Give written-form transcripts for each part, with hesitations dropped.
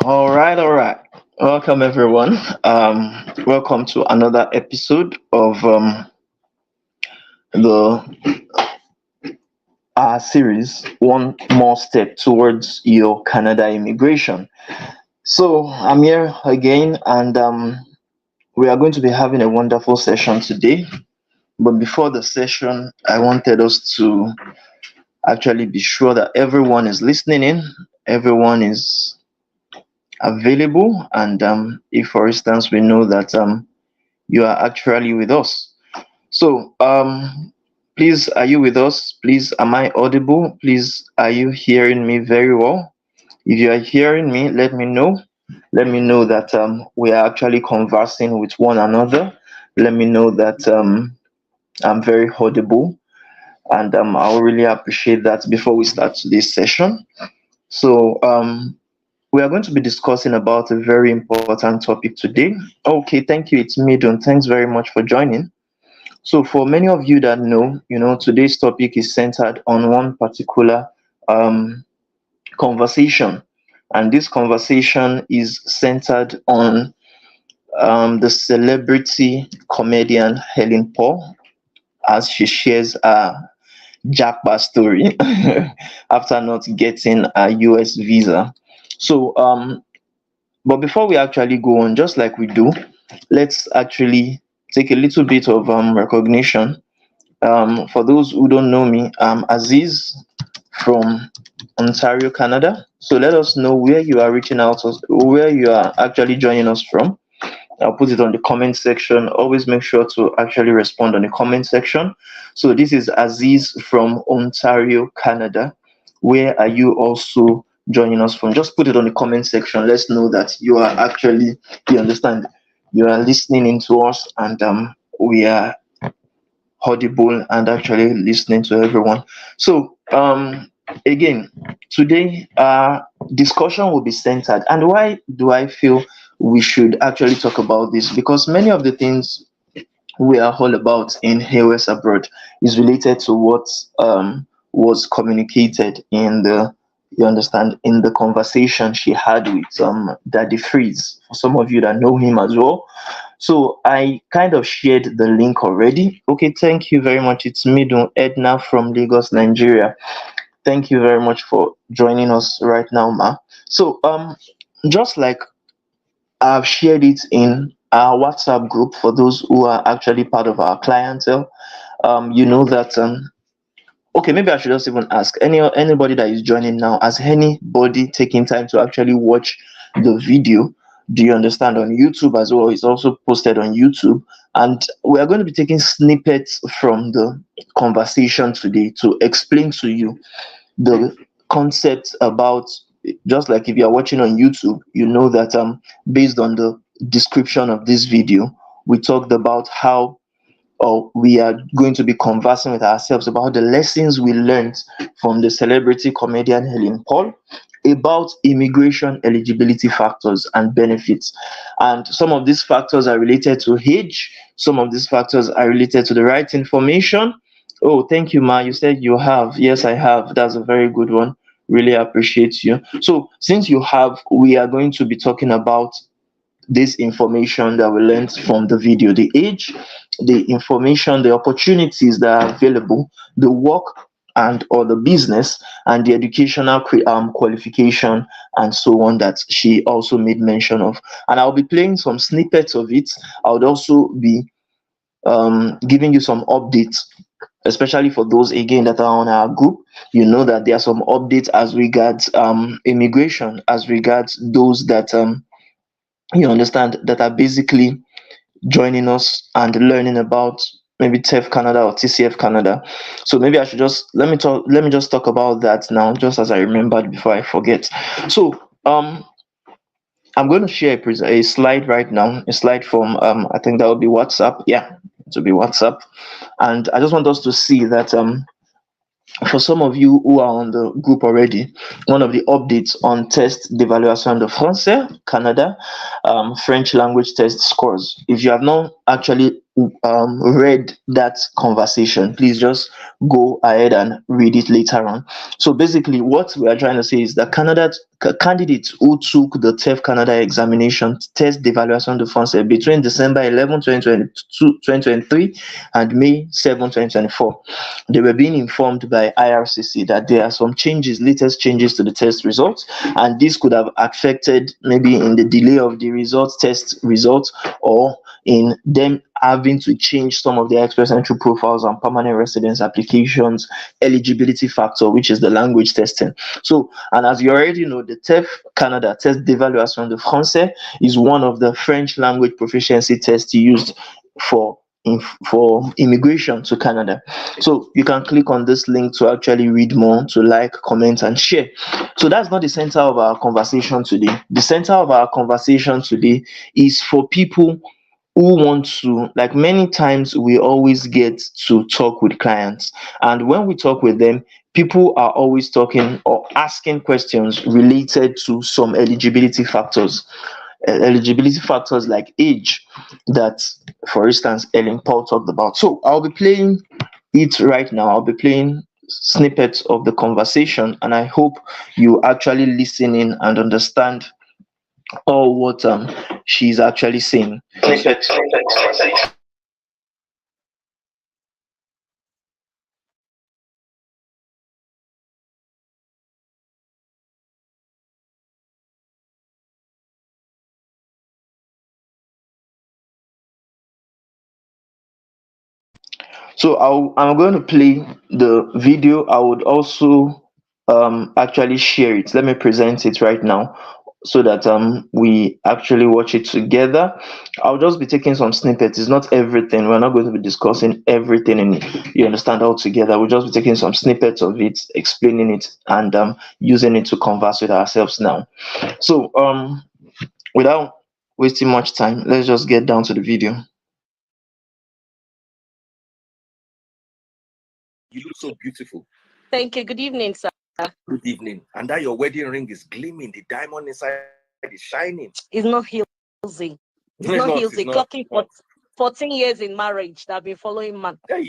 All right. Welcome, everyone. Welcome to another episode of the series, One More Step Towards Your Canada Immigration. So, I'm here again, and we are going to be having a wonderful session today. But before the session, I wanted us to actually be sure that everyone is listening in, everyone is available, and if, for instance, we know that you are actually with us. So, please, are you with us? Please, am I audible? Please, are you hearing me very well? If you are hearing me, let me know. Let me know that we are actually conversing with one another. Let me know that I'm very audible, and I'll really appreciate that before we start today's session. So, we are going to be discussing about a very important topic today. Okay, thank you. It's Midon. Thanks very much for joining. So, for many of you that know, today's topic is centered on one particular um, conversation, and this conversation is centered on the celebrity comedian Helen Paul as she shares a jackpot story after not getting a US visa. So, but before we actually go on, just like we do, let's actually take a little bit of recognition. For those who don't know me, I'm Aziz from Ontario, Canada. So let us know where you are reaching out, where you are actually joining us from. I'll put it on the comment section. Always make sure to actually respond on the comment section. So this is Aziz from Ontario, Canada. Where are you also joining us from? Just put it on the comment section. Let's know that you are actually, you understand, you are listening into us, and we are audible and actually listening to everyone. So again, today our discussion will be centered. And why do I feel we should actually talk about this? Because many of the things we are all about in A.O.S abroad is related to what was communicated in the, you understand, in the conversation she had with Daddy Freeze. For some of you that know him as well, so I kind of shared the link already. Okay, thank you very much. It's Midun Edna from Lagos, Nigeria. Thank you very much for joining us right now, ma. So just like I've shared it in our WhatsApp group for those who are actually part of our clientele. You know that okay, maybe I should just even ask anybody that is joining now, has anybody taking time to actually watch the video? Do you understand, on YouTube as well? It's also posted on YouTube, and we are going to be taking snippets from the conversation today to explain to you the concept about, just like if you are watching on YouTube, you know that based on the description of this video, we talked about how, or we are going to be conversing with ourselves about the lessons we learned from the celebrity comedian Helen Paul about immigration eligibility factors and benefits. And some of these factors are related to age, some of these factors are related to the right information. Oh, thank you, Ma. You said you have. Yes, I have. That's a very good one. Really appreciate you. So, since you have, we are going to be talking about this information that we learned from the video: the age, the information, the opportunities that are available, the work and or the business, and the educational qualification, and so on, that she also made mention of. And I'll be playing some snippets of it. I would also be giving you some updates, especially for those again that are on our group. You know that there are some updates as regards immigration, as regards those that you understand, that are basically joining us and learning about maybe TEF Canada or TCF Canada. So maybe I should just let me just talk about that now, just as I remembered before I forget. So I'm going to share a slide right now, a slide from I think that would be WhatsApp. Yeah, it will be WhatsApp. And I just want us to see that for some of you who are on the group already, one of the updates on test d'évaluation de français Canada, French language test scores. If you have not actually read that conversation, please just go ahead and read it later on. So basically, what we are trying to say is that candidates who took the TEF Canada examination test d'évaluation de français between December 11, 2023 and May 7, 2024, they were being informed by IRCC that there are some latest changes to the test results, and this could have affected maybe in the delay of the test results, or in them having to change some of their express entry profiles and permanent residence applications eligibility factor, which is the language testing. So, and as you already know, the TEF Canada test d'évaluation de français is one of the French language proficiency tests used for for immigration to Canada. So you can click on this link to actually read more, to like, comment, and share. So that's not the center of our conversation today. The center of our conversation today is for people who want to, like, many times we always get to talk with clients, and when we talk with them, people are always talking or asking questions related to some eligibility factors. Eligibility factors like age, that, for instance, Helen Paul talked about. So I'll be playing it right now. I'll be playing snippets of the conversation, and I hope you actually listen in and understand all what she's actually saying. So I'm going to play the video. I would also actually share it. Let me present it right now so that we actually watch it together. I'll just be taking some snippets. It's not everything. We're not going to be discussing everything in it. You understand, all together. We'll just be taking some snippets of it, explaining it, and using it to converse with ourselves now. So without wasting much time, let's just get down to the video. You look so beautiful. Thank you. Good evening, sir. Good evening. And that your wedding ring is gleaming. The diamond inside is shining. It's not Hilsey. It's not Hilsey. Clocking for 14 years in marriage that I've been following man. Hey,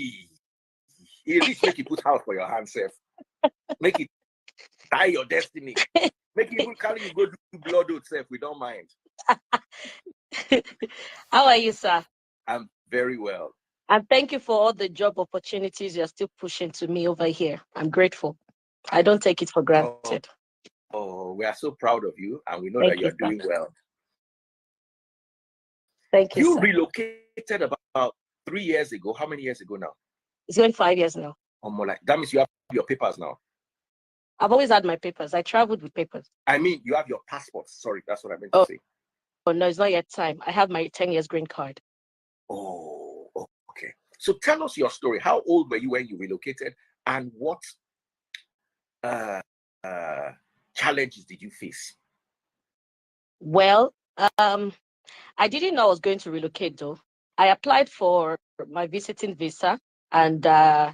he reach make you put house for your hand, self. Make it tie your destiny. Make it even carry you go do blood oath, self. We don't mind. How are you, sir? I'm very well. And thank you for all the job opportunities you're still pushing to me over here. I'm grateful. I don't take it for granted. Oh, we are so proud of you, and we know Thank that you're you, doing well. Thank you, You sir. relocated about 3 years ago. How many years ago now? It's going 5 years now. Oh, more like that means you have your papers now. I've always had my papers. I traveled with papers. I mean, you have your passport. Sorry, that's what I meant to say. Oh, no, it's not yet time. I have my 10 years green card. Oh, okay. So tell us your story. How old were you when you relocated, and what challenges did you face? Well, I didn't know I was going to relocate, though. I applied for my visiting visa, and I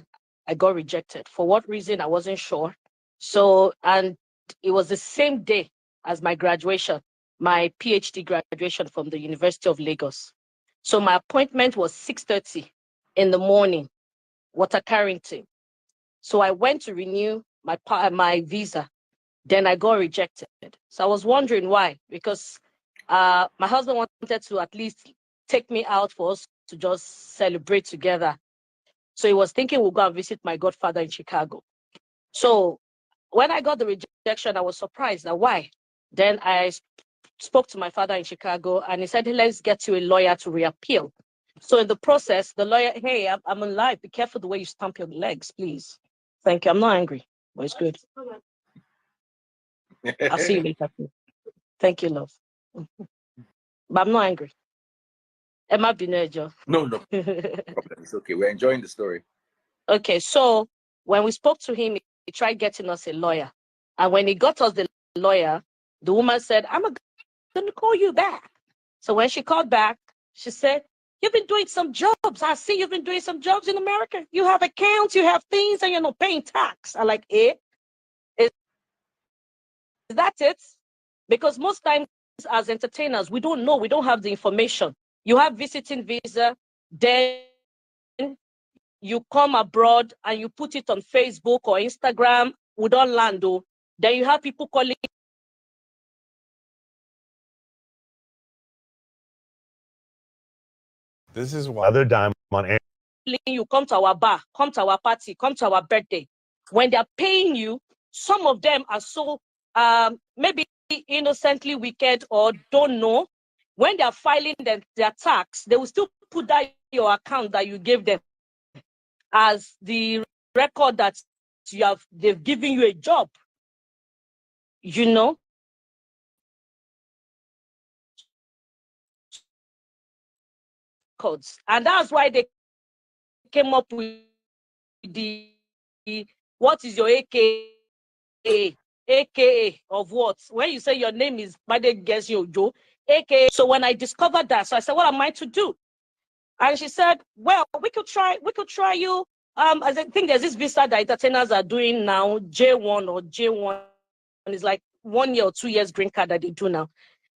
got rejected. For what reason, I wasn't sure. So, and it was the same day as my graduation, my PhD graduation from the University of Lagos. So my appointment was 6:30 in the morning, Water Carrington. So I went to renew my visa. Then I got rejected. So I was wondering why, because my husband wanted to at least take me out for us to just celebrate together. So he was thinking we'll go and visit my godfather in Chicago. So when I got the rejection, I was surprised. Now, why? Then I spoke to my father in Chicago, and he said, hey, let's get you a lawyer to reappeal. So in the process, the lawyer, hey, I'm alive. Be careful the way you stamp your legs, please. Thank you. I'm not angry, but it's good. I'll see you later. Thank you, love. But I'm not angry. Emma Binejo. No problem. It's okay. We're enjoying the story. Okay, so when we spoke to him, he tried getting us a lawyer. And when he got us the lawyer, the woman said, I'm going to call you back. So when she called back, she said, you've been doing some jobs. I see you've been doing some jobs in America. You have accounts, you have things, and you're not paying tax. I'm like, is that it? Because most times as entertainers, we don't know. We don't have the information. You have visiting visa. Then you come abroad and you put it on Facebook or Instagram, we don't land. Oh. Then you have people calling This is why other dime on air. you, come to our bar, come to our party, come to our birthday. When they're paying you, some of them are so maybe innocently wicked or don't know. When they're filing their tax, they will still put that your account that you gave them as the record that they've given you a job. You know, codes, and that's why they came up with the what is your AKA of what? When you say your name is Bade Gesio Joe, AKA. So when I discovered that, so I said, what am I to do? And she said, well, we could try you. I think there's this visa that entertainers are doing now, J1 or J1 is like 1 year or 2 years green card that they do now.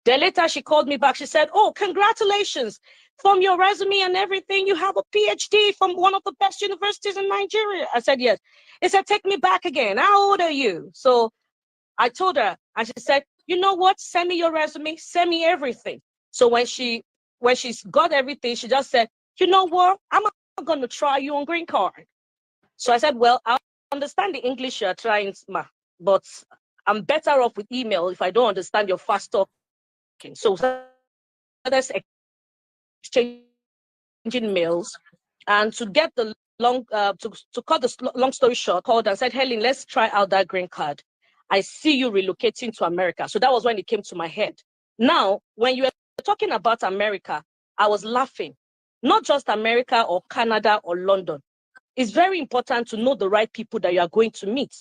Then later she called me back. She said, oh, congratulations. From your resume and everything, you have a PhD from one of the best universities in Nigeria. I said, yes. He said, take me back again. How old are you? So I told her, and she said, you know what? Send me your resume, send me everything. So when she's got everything, she just said, you know what? I'm not going to try you on green card. So I said, well, I understand the English you're trying, but I'm better off with email if I don't understand your fast talking. So let's exchanging mails, and to get the to cut the long story short, called and said, Helen, let's try out that green card. I see you relocating to America. So that was when it came to my head. Now, when you were talking about America, I was laughing. Not just America or Canada or London. It's very important to know the right people that you are going to meet.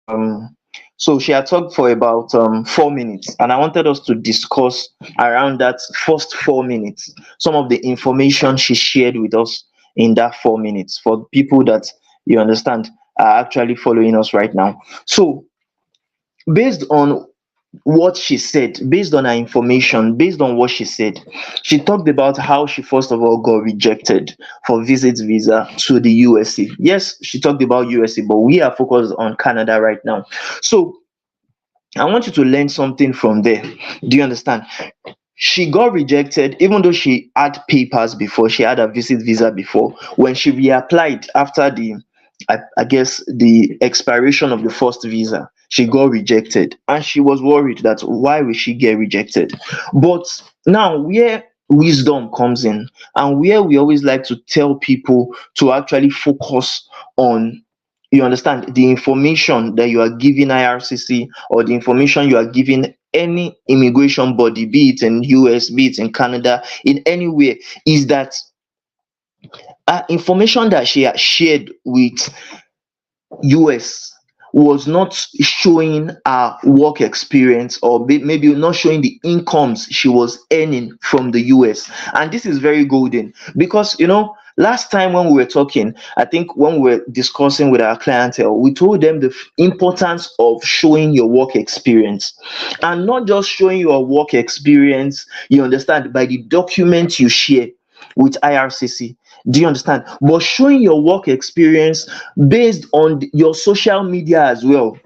Um, so she had talked for about 4 minutes, and I wanted us to discuss around that first 4 minutes, some of the information she shared with us in that 4 minutes for people that you understand are actually following us right now. So, based on what she said, based on her information, based on what she said, she talked about how she first of all got rejected for visit visa to the USA. Yes, she talked about USA, but we are focused on Canada right now. So I want you to learn something from there. Do you understand? She got rejected even though she had papers before, she had a visit visa before. When she reapplied after I guess the expiration of the first visa, she got rejected, and she was worried that why will she get rejected. But now, where wisdom comes in, and where we always like to tell people to actually focus on, you understand, the information that you are giving IRCC, or the information you are giving any immigration body, be it in US, be it in Canada, in anywhere, is that information that she had shared with US was not showing her work experience, or maybe not showing the incomes she was earning from the US. And this is very golden because, last time when we were talking, I think when we were discussing with our clientele, we told them the importance of showing your work experience, and not just showing your work experience, you understand, by the documents you share with IRCC. Do you understand? But showing your work experience based on your social media as well.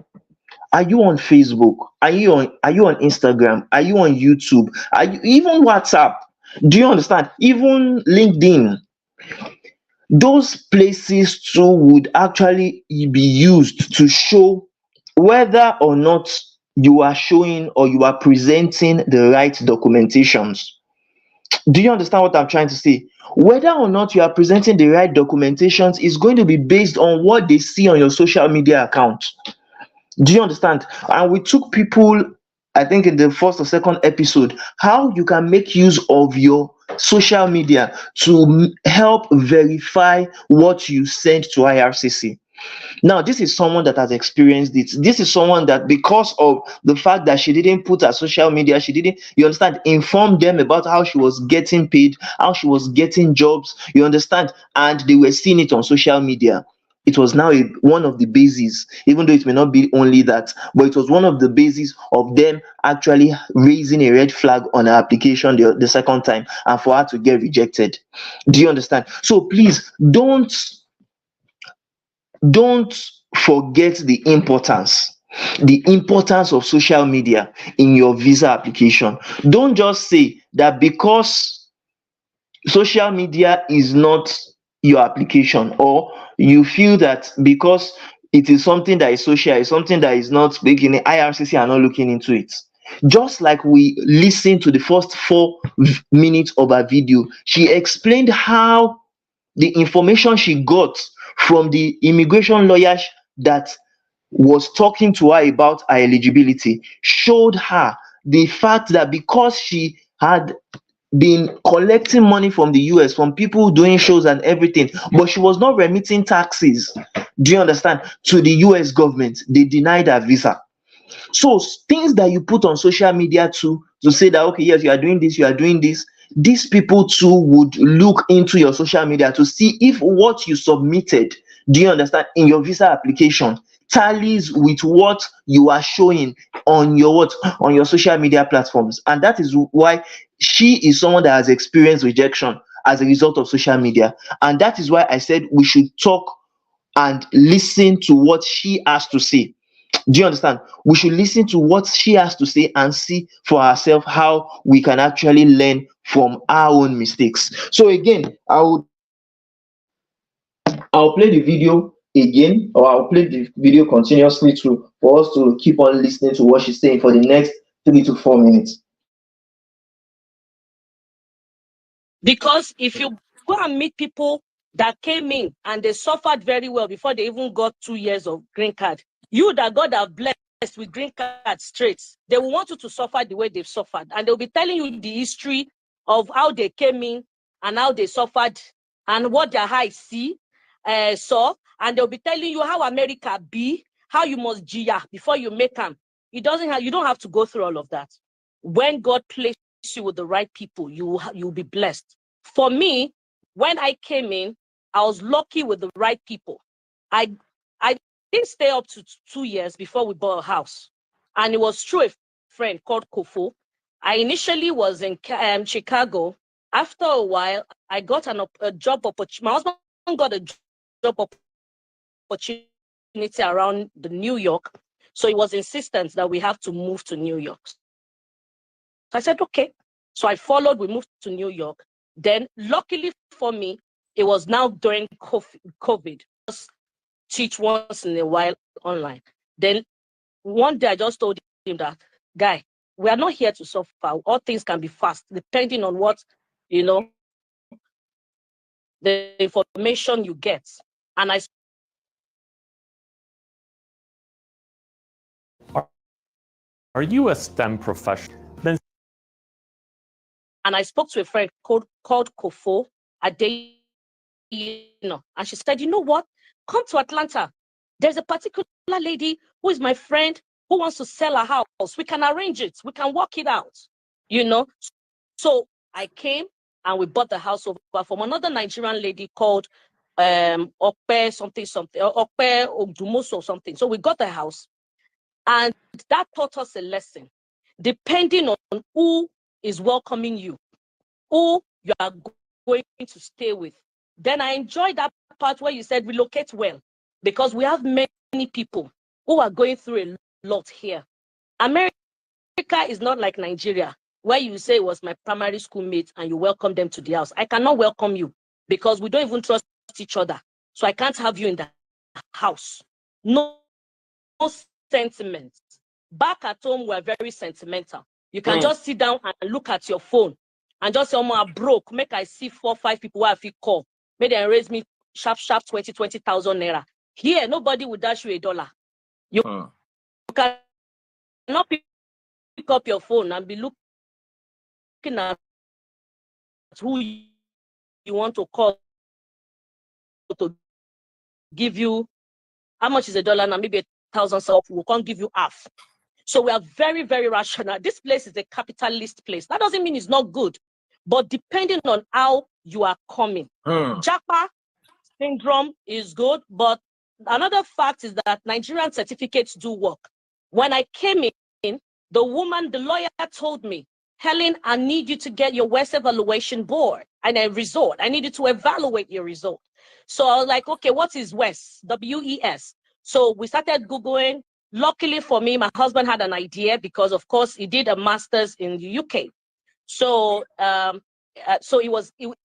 Are you on Facebook? Are you on Instagram? Are you on YouTube? Are you even WhatsApp? Do you understand? Even LinkedIn. Those places too would actually be used to show whether or not you are showing or you are presenting the right documentations. Do you understand what I'm trying to say? Whether or not you are presenting the right documentations is going to be based on what they see on your social media account. Do you understand? And we took people, I think in the first or second episode, how you can make use of your social media to help verify what you send to IRCC. Now, this is someone that has experienced it. This is someone that, because of the fact that she didn't put her social media, she didn't, you understand, inform them about how she was getting paid, how she was getting jobs, you understand, and they were seeing it on social media. It was now one of the bases, even though it may not be only that, but it was one of the bases of them actually raising a red flag on her application the second time and for her to get rejected. Do you understand? So please don't forget the importance of social media in your visa application. Don't just say that because social media is not your application, or you feel that because it is something that is social, is something that is not big in the IRCC are not looking into it. Just like we listened to the first 4 minutes of her video, she explained how the information she got from the immigration lawyer that was talking to her about her eligibility showed her the fact that because she had been collecting money from the US, from people doing shows and everything, but she was not remitting taxes, do you understand, to the US government, they denied her visa. So things that you put on social media to say that, okay, yes, you are doing this, you are doing this, these people too would look into your social media to see if what you submitted, do you understand, in your visa application tallies with what you are showing on your on your social media platforms. And that is why she is someone that has experienced rejection as a result of social media. And that is why I said we should talk and listen to what she has to say. Do you understand? We should listen to what she has to say and see for ourselves how we can actually learn from our own mistakes. So again, I'll play the video again, or I'll play the video continuously to for us to keep on listening to what she's saying for the next 3 to 4 minutes. Because if you go and meet people that came in and they suffered very well before they even got 2 years of green card, you that God have blessed with green card straight, they will want you to suffer the way they've suffered. And they'll be telling you the history of how they came in and how they suffered and what their eyes saw. And they'll be telling you how America be, how you must gia before you make them. You don't have to go through all of that. When God placed you with the right people, you'll be blessed. For me, when I came in, I was lucky with the right people. I didn't stay up to 2 years before we bought a house, and it was through a friend called Kofo. I initially was in Chicago. After a while, I got a job opportunity. My husband got a job opportunity around the New York, so it was insistent that we have to move to New York. So I said, okay. So I followed, we moved to New York. Then, luckily for me, it was now during COVID. Just teach once in a while online. Then one day I just told him that, guy, we are not here to suffer. All things can be fast, depending on what, the information you get. And Are you a STEM professional? I spoke to a friend called Kofo Ade, and she said, you know what? Come to Atlanta. There's a particular lady who is my friend who wants to sell a house. We can arrange it. We can work it out. So I came and we bought the house over from another Nigerian lady called Okpe something, Okpe Ogdumoso or something. So we got the house, and that taught us a lesson. Depending on who is welcoming you, who you are going to stay with. Then I enjoyed that part where you said relocate well, because we have many people who are going through a lot here. America is not like Nigeria, where you say it was my primary school mate and you welcome them to the house. I cannot welcome you because we don't even trust each other. So I can't have you in the house. No sentiments. Back at home, we're very sentimental. You can just sit down and look at your phone and just say, oh, I'm broke. Make I see 4-5 people who I feel call. Make them raise me sharp 20,000 naira. Here, nobody will dash you $1. You cannot pick up your phone and be looking at who you want to call to give you how much is $1 now? Maybe 1,000 so we can't give you half. So we are very, very rational. This place is a capitalist place. That doesn't mean it's not good, but depending on how you are coming. Japa syndrome is good, but another fact is that Nigerian certificates do work. When I came in, the lawyer told me, Helen, I need you to get your WES evaluation board and a result. I need you to evaluate your result. So I was like, okay, what is WES? W-E-S. So we started Googling. Luckily for me, my husband had an idea because, of course, he did a master's in the UK. So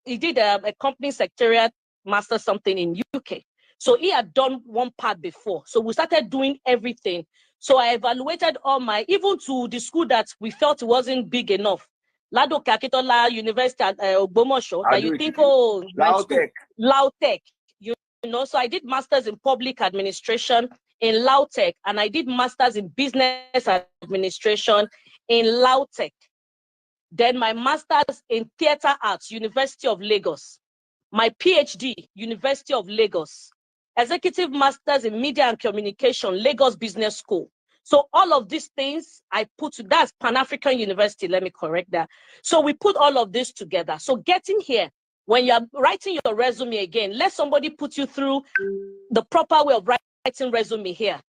he did a company secretariat master something in UK. So he had done one part before. So we started doing everything. So I evaluated all even to the school that we felt wasn't big enough. Lado Kakitola University at Ogbomoso, that you think, oh, Lautech, you know. So I did masters in public administration in Lautech, and I did masters in business administration in Lautech. Then my master's in theater arts, University of Lagos. My PhD, University of Lagos. Executive master's in media and communication, Lagos Business School. So all of these things I put, that's Pan-African University, let me correct that. So we put all of this together. So getting here, when you're writing your resume again, let somebody put you through the proper way of writing resume here.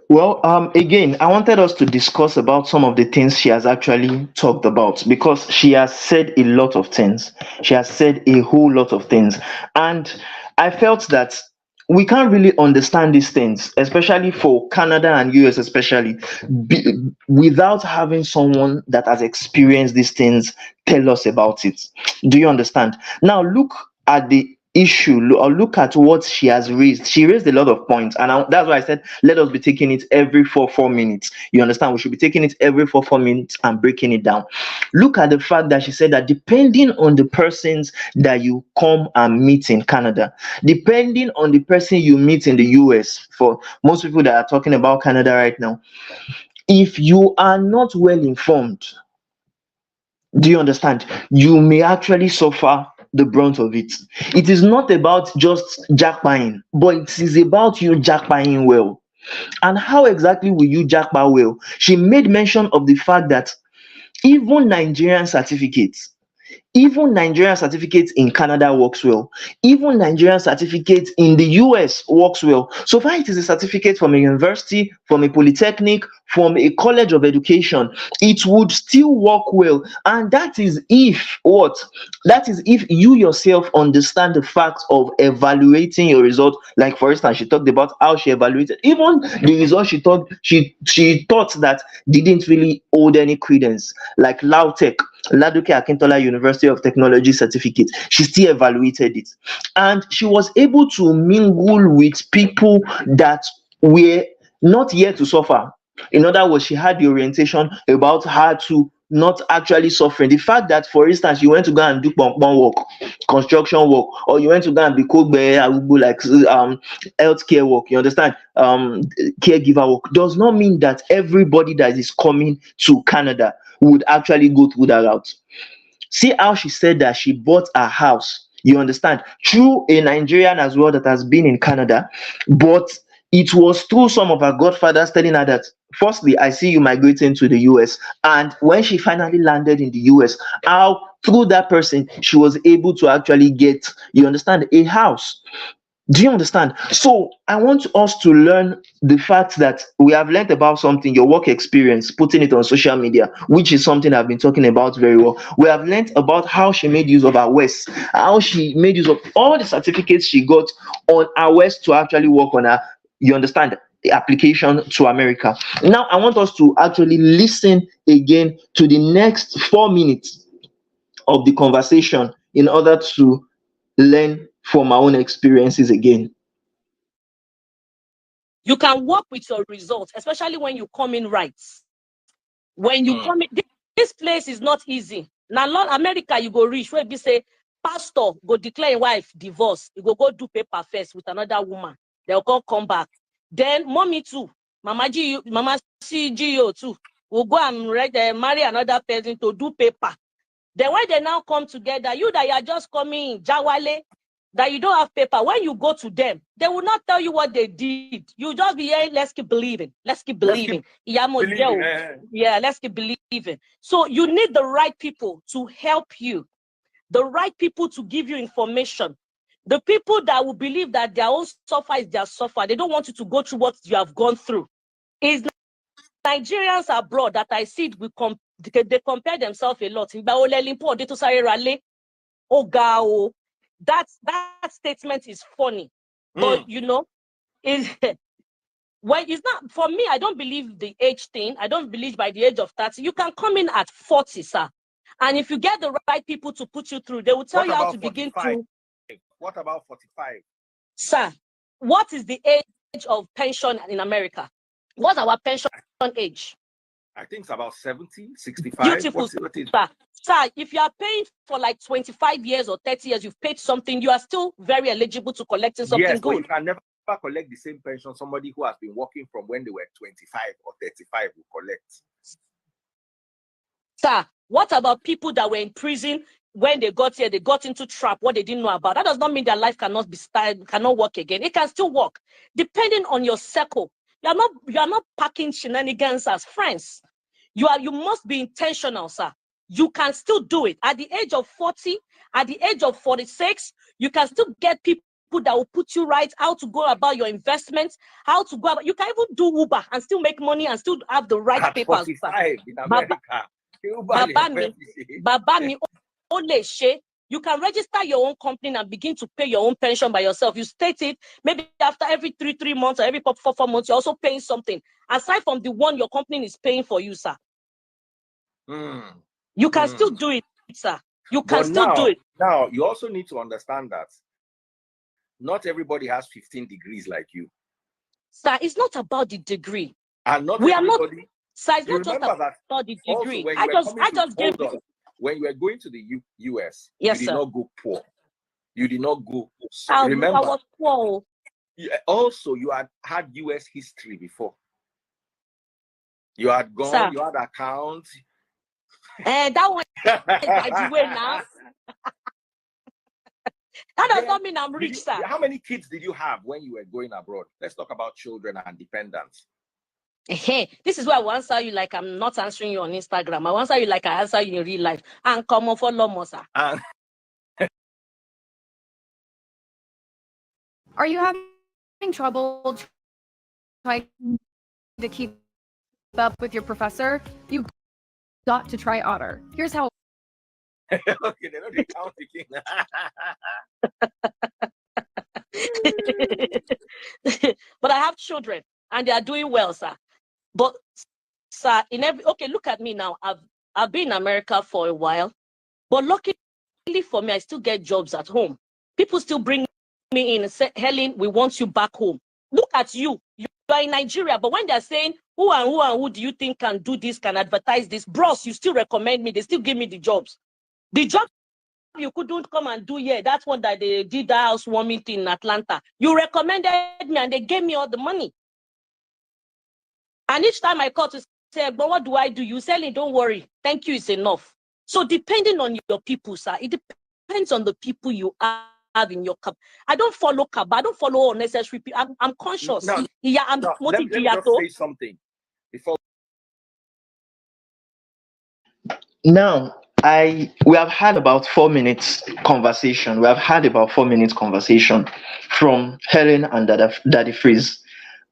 Well, again, I wanted us to discuss about some of the things she has actually talked about, because she has said a lot of things. She has said a whole lot of things. And I felt that we can't really understand these things, especially for Canada and US, especially without having someone that has experienced these things tell us about it. Do you understand? Now, look at the issue, or look at what she has raised. She raised a lot of points, and that's why I said let us be taking it every 4 minutes. You understand? We should be taking it every 4 minutes and breaking it down. Look at the fact that she said that depending on the persons that you come and meet in Canada, depending on the person you meet in the US, for most people that are talking about Canada right now, if you are not well informed, do you understand, you may actually suffer the brunt of it. It is not about just jackpying, but it is about you jackpying well. And how exactly will you jackpot well? She made mention of the fact that even Nigerian certificates, in Canada works well. Even Nigerian certificates in the US works well. So far it is a certificate from a university, from a polytechnic, from a college of education, it would still work well. And that is if what? That is if you yourself understand the fact of evaluating your result. Like for instance, she talked about how she evaluated even the result she thought that didn't really hold any credence, like Lautech, Ladoke Akintola University of Technology certificate. She still evaluated it, and she was able to mingle with people that were not here to suffer. In other words, she had the orientation about how to not actually suffering. The fact that, for instance, you went to go and do pom work, construction work, or you went to go and be like healthcare work, you understand, caregiver work, does not mean that everybody that is coming to Canada would actually go through that route. See how she said that she bought a house, you understand, through a Nigerian as well that has been in Canada, but it was through some of her godfathers telling her that, firstly, I see you migrating to the US. And when she finally landed in the US, how through that person she was able to actually get, you understand, a house. Do you understand? So I want us to learn the fact that we have learned about something, your work experience, putting it on social media, which is something I've been talking about very well. We have learned about how she made use of her WES, how she made use of all the certificates she got on her WES to actually work on her, you understand, the application to America. Now I want us to actually listen again to the next 4 minutes of the conversation in order to learn from our own experiences again. You can work with your results, especially when you come in right. When you come in, this place is not easy. Now, Lord America, you go reach where you say, pastor go declare a wife divorce. You go do paper first with another woman. They'll come back. Then mommy too, Mama CGO too, will go and marry another person to do paper. Then when they now come together, you that you are just coming Jawale, that you don't have paper, when you go to them, they will not tell you what they did. You just be hearing, let's keep believing. Let's keep believing. Yeah, let's keep believing. So you need the right people to help you, the right people to give you information. The people that will believe that their own suffer is their suffer. They don't want you to go through what you have gone through. Is Nigerians abroad that I see they compare themselves a lot. That statement is funny. But you know, is well, it's not for me. I don't believe the age thing. I don't believe by the age of 30. You can come in at 40, sir. And if you get the right people to put you through, they will tell you how to begin to. What about 45? Sir, what is the age of pension in America? What's our pension age? I think it's about 70, 65. Beautiful, sir. Sir, if you are paying for like 25 years or 30 years, you've paid something, you are still very eligible to collecting something good. But you can never collect the same pension somebody who has been working from when they were 25 or 35 will collect. Sir, what about people that were in prison when they got here, they got into trap, what they didn't know about? That does not mean their life cannot work again. It can still work, depending on your circle. You are not packing shenanigans as friends. You must be intentional, sir. You can still do it. At the age of 40, at the age of 46, you can still get people that will put you right, how to go about your investments, how to go about. You can even do Uber and still make money and still have the right papers. 45 in America. Baba, you can register your own company and begin to pay your own pension by yourself. You state it, maybe after every three months or every 4 months, you're also paying something aside from the one your company is paying for you, sir. You can still do it, sir. You can still do it. Now, you also need to understand that not everybody has 15 degrees like you. Sir, it's not about the degree. And not everybody. Sir, it's not just about the degree. When you were going to the U.S., yes, you did not go poor. You did not go. Remember, I was poor. Also, you had U.S. history before. You had gone, sir. You had accounts. And that one is by the way now. That does not mean I'm rich, sir. How many kids did you have when you were going abroad? Let's talk about children and dependents. Hey, this is why I will answer you like I'm not answering you on Instagram. I will answer you like I answer you in real life. And come on for Lomosa. Are you having trouble trying to keep up with your professor? You got to try Otter. Here's how. Okay, they know the counting. But I have children and they are doing well, sir. But sir, look at me now. I've been in America for a while, but luckily for me, I still get jobs at home. People still bring me in and say, Helen, we want you back home. Look at you. You are in Nigeria, but when they're saying who do you think can do this, can advertise this, bros, you still recommend me. They still give me the jobs. The job you couldn't come and do here, that's one that they did that housewarming thing in Atlanta. You recommended me and they gave me all the money. And each time I call to say, but what do I do? You say, don't worry. Thank you is enough. So depending on your people, sir, it depends on the people you have in your cup. I don't follow cab. I don't follow unnecessary people. I'm conscious. Let me just say something before. Now, we have had about 4 minutes conversation. We have had about 4 minutes conversation from Helen and Daddy Freeze.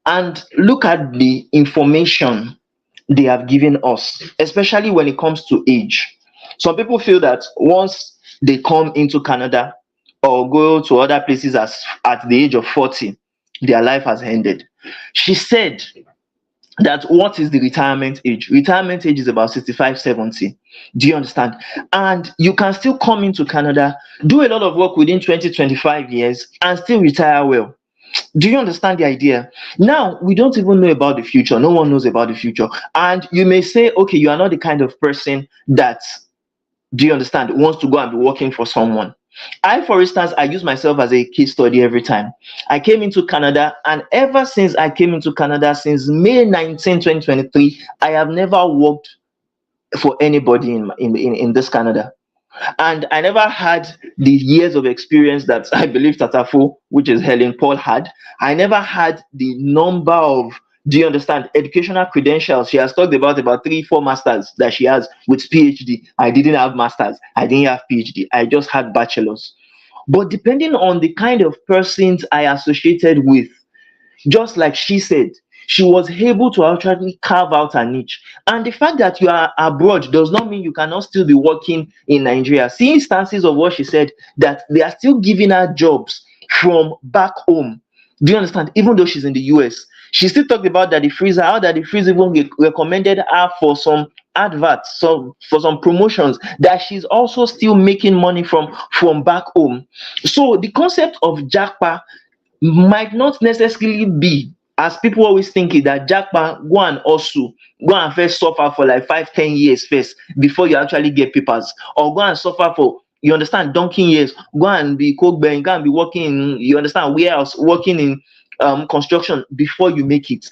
And look at the information they have given us, especially when it comes to age. Some people feel that once they come into Canada or go to other places at the age of 40, their life has ended. She said that what is the retirement age? Retirement age is about 65, 70. Do you understand? And you can still come into Canada, do a lot of work within 20, 25 years and still retire well. Do you understand the idea? Now, we don't even know about the future. No one knows about the future. And you may say, okay, you are not the kind of person that, do you understand, wants to go and be working for someone. For instance, I use myself as a case study every time. I came into Canada, and ever since I came into Canada, since May 19, 2023, I have never worked for anybody in this Canada. And I never had the years of experience that I believe Tatafo, which is Helen Paul, had. I never had the number of, do you understand, educational credentials. She has talked about 3, 4 masters that she has with PhD. I didn't have masters. I didn't have PhD. I just had bachelors. But depending on the kind of persons I associated with, just like she said, she was able to actually carve out a niche. And the fact that you are abroad does not mean you cannot still be working in Nigeria. See instances of what she said, that they are still giving her jobs from back home. Do you understand? Even though she's in the US, she still talked about that the freezer, how that the freezer even recommended her for some adverts, so for some promotions, that she's also still making money from back home. So the concept of jackpot might not necessarily be, as people always think it, that jackpot go and also go and first suffer for like 5, 10 years first before you actually get papers, or go and suffer for, you understand, donkey years, go and be coke bearing, go and be working in, you understand, warehouse, working in construction before you make it.